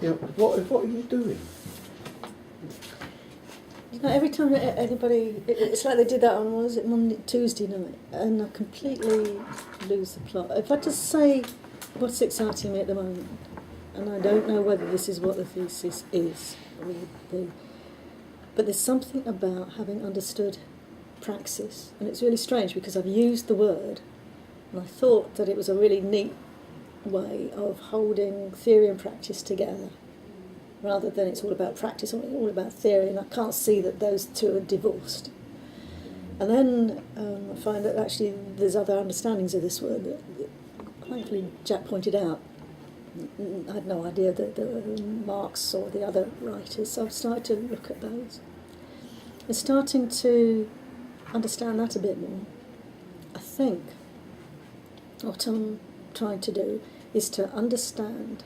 Yeah, what are you doing? You know, every time anybody, it's like they did that on, what was it, Tuesday night, and I completely lose the plot. If I just say what's exciting me at the moment, and I don't know whether this is what the thesis is, or would be, but there's something about having understood praxis, and it's really strange because I've used the word, and I thought that it was a really neat way of holding theory and practice together, rather than it's all about practice or all about theory, and I can't see that those two are divorced. And then I find that actually there's other understandings of this word that thankfully Jack pointed out. I had no idea that there were Marx or the other writers, so I've started to look at those. And starting to understand that a bit more, I think what I'm trying to do is to understand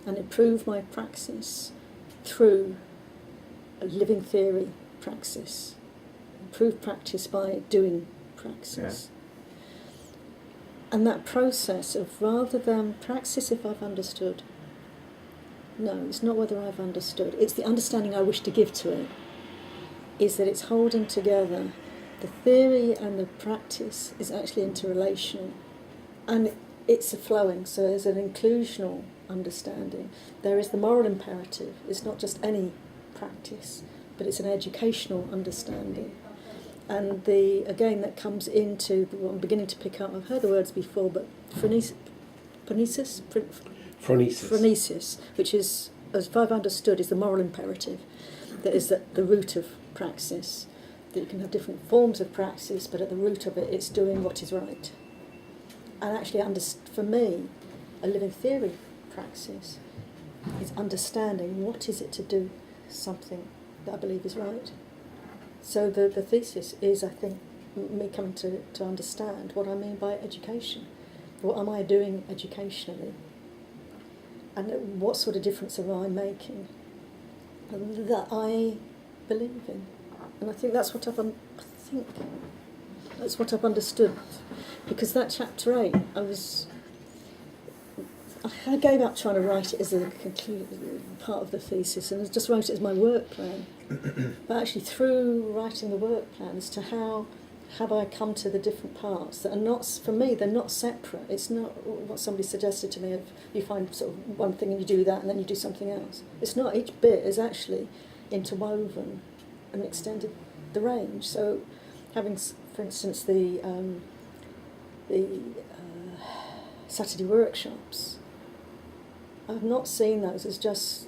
and improve my praxis through a living theory praxis. Improve practice by doing praxis. Yeah. And that process of, rather than praxis if I've understood, no, it's not whether I've understood, it's the understanding I wish to give to it, is that it's holding together the theory and the practice is actually interrelational. And it's a flowing, so there's an inclusional understanding. There is the moral imperative. It's not just any practice, but it's an educational understanding. And that comes into what I'm beginning to pick up. I've heard the words before, but phronesis, which is, as I've understood, is the moral imperative. That is at the root of praxis. That you can have different forms of praxis, but at the root of it, it's doing what is right. And actually, for me, a living theory praxis is understanding what is it to do something that I believe is right. So the thesis is, I think, me coming to understand what I mean by education. What am I doing educationally? And what sort of difference am I making that I believe in? And I think that's what I've understood. Because that chapter 8, I gave up trying to write it as a part of the thesis, and I just wrote it as my work plan. But actually, through writing the work plan, as to how have I come to the different parts that are not, for me, they're not separate. It's not what somebody suggested to me of you find sort of one thing and you do that and then you do something else. It's not. Each bit is actually interwoven and extended the range. So, having, for instance, the Saturday workshops, I've not seen those as just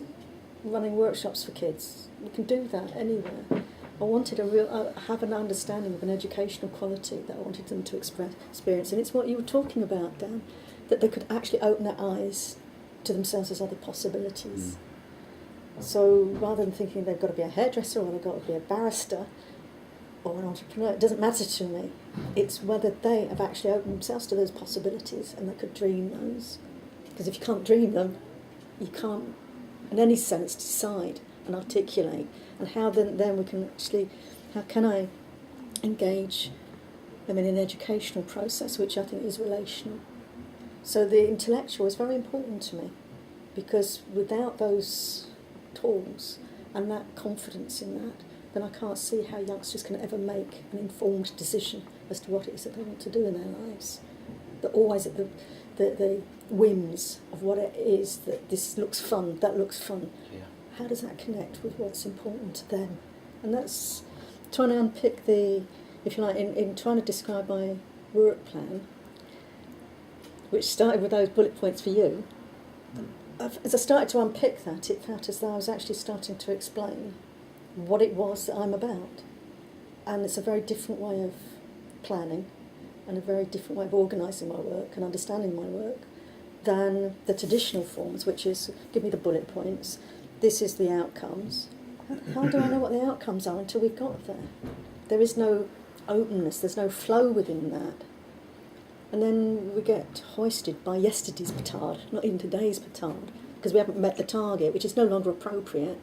running workshops for kids. You can do that anywhere. I wanted have an understanding of an educational quality that I wanted them to experience, and it's what you were talking about, Dan, that they could actually open their eyes to themselves as other possibilities. So rather than thinking they've got to be a hairdresser or they've got to be a barrister or an entrepreneur, it doesn't matter to me. It's whether they have actually opened themselves to those possibilities and they could dream those. Because if you can't dream them, you can't, in any sense, decide and articulate. And how then we can actually, how can I engage them in an educational process, which I think is relational. So the intellectual is very important to me, because without those tools and that confidence in that, then I can't see how youngsters can ever make an informed decision as to what it is that they want to do in their lives. They're always at the whims of what it is, that this looks fun, that looks fun. Yeah. How does that connect with what's important to them? And that's trying to unpick the, if you like, in trying to describe my work plan, which started with those bullet points for you. As I started to unpick that, it felt as though I was actually starting to explain what it was that I'm about. And it's a very different way of planning and a very different way of organising my work and understanding my work than the traditional forms, which is give me the bullet points, this is the outcomes. How do I know what the outcomes are until we've got there? There is no openness, there's no flow within that. And then we get hoisted by yesterday's petard, not even today's petard, because we haven't met the target, which is no longer appropriate.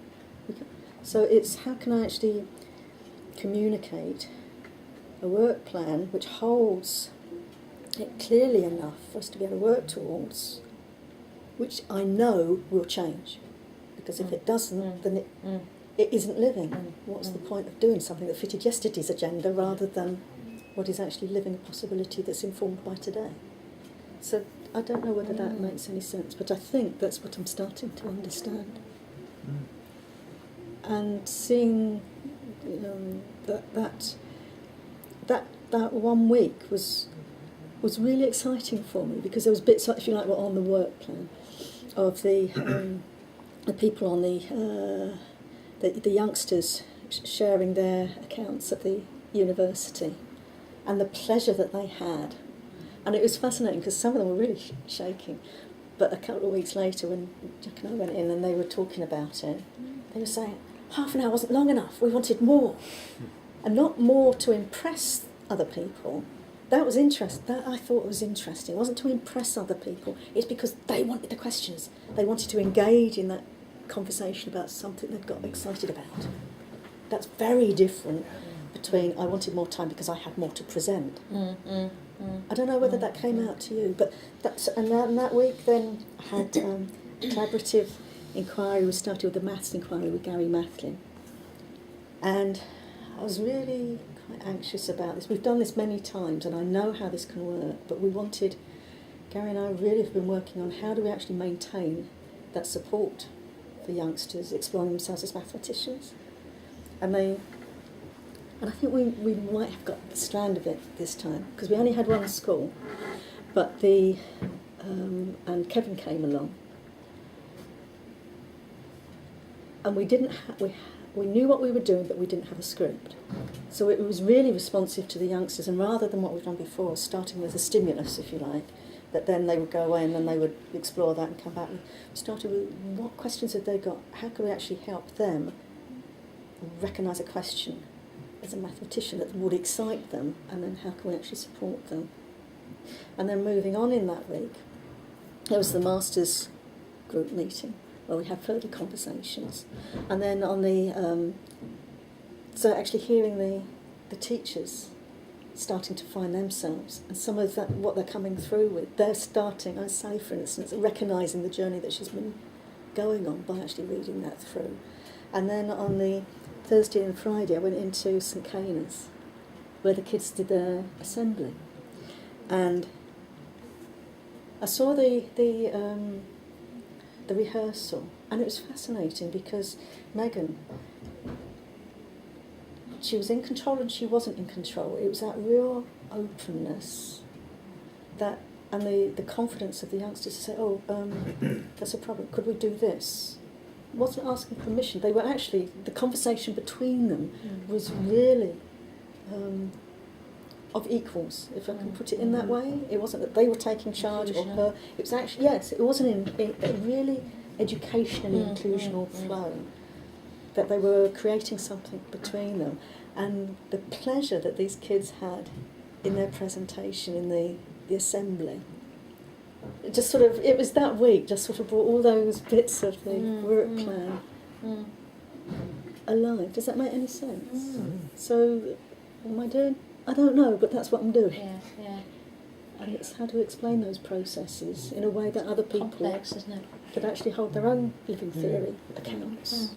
So it's how can I actually communicate a work plan which holds it clearly enough for us to be able to work towards, which I know will change. because if it doesn't, then it isn't living. What's the point of doing something that fitted yesterday's agenda rather than what is actually living a possibility that's informed by today? So I don't know whether that makes any sense, but I think that's what I'm starting to understand. And seeing that 1 week was really exciting for me, because there was bits, if you like, on the work plan of the people on the youngsters sharing their accounts at the university, and the pleasure that they had. And it was fascinating because some of them were really shaking. But a couple of weeks later, when Jack and I went in and they were talking about it, they were saying, half an hour wasn't long enough, we wanted more. And not more to impress other people. That was interesting. That I thought was interesting. It wasn't to impress other people. It's because they wanted the questions. They wanted to engage in that conversation about something they'd got excited about. That's very different between I wanted more time because I had more to present. I don't know whether that came out to you, but that week then I had collaborative inquiry. We started with the maths inquiry with Gary Mathlin, and I was really quite anxious about this. We've done this many times and I know how this can work, but Gary and I really have been working on how do we actually maintain that support for youngsters exploring themselves as mathematicians. And I think we might have got the strand of it this time, because we only had one school, but and Kevin came along, and we knew what we were doing, but we didn't have a script. So it was really responsive to the youngsters, and rather than what we've done before, starting with a stimulus, if you like, that then they would go away and then they would explore that and come back. We started with what questions had they got? How can we actually help them recognise a question as a mathematician that would excite them, and then how can we actually support them? And then moving on in that week, there was the masters group meeting where we had further conversations, and then on the so actually hearing the teachers starting to find themselves and some of that what they're coming through with. They're starting, I say for instance, recognising the journey that she's been going on by actually reading that through. And then on the Thursday and Friday, I went into St Cana's, where the kids did their assembly, and I saw the rehearsal, and it was fascinating because Megan, she was in control and she wasn't in control. It was that real openness, and the confidence of the youngsters to say, that's a problem, could we do this? Wasn't asking permission. They were actually, the conversation between them was really of equals, if I can put it in that way. It wasn't that they were taking charge or her. It was actually, yes, it wasn't in a really educationally inclusional flow, that they were creating something between them. And the pleasure that these kids had in their presentation, in the assembly, it just sort of, it was that week just sort of brought all those bits of the work plan alive. Does that make any sense? So, what am I doing? I don't know, but that's what I'm doing. Yeah. And it's how to explain those processes in a way that other people Complex, isn't it? could actually hold their own living theory accounts.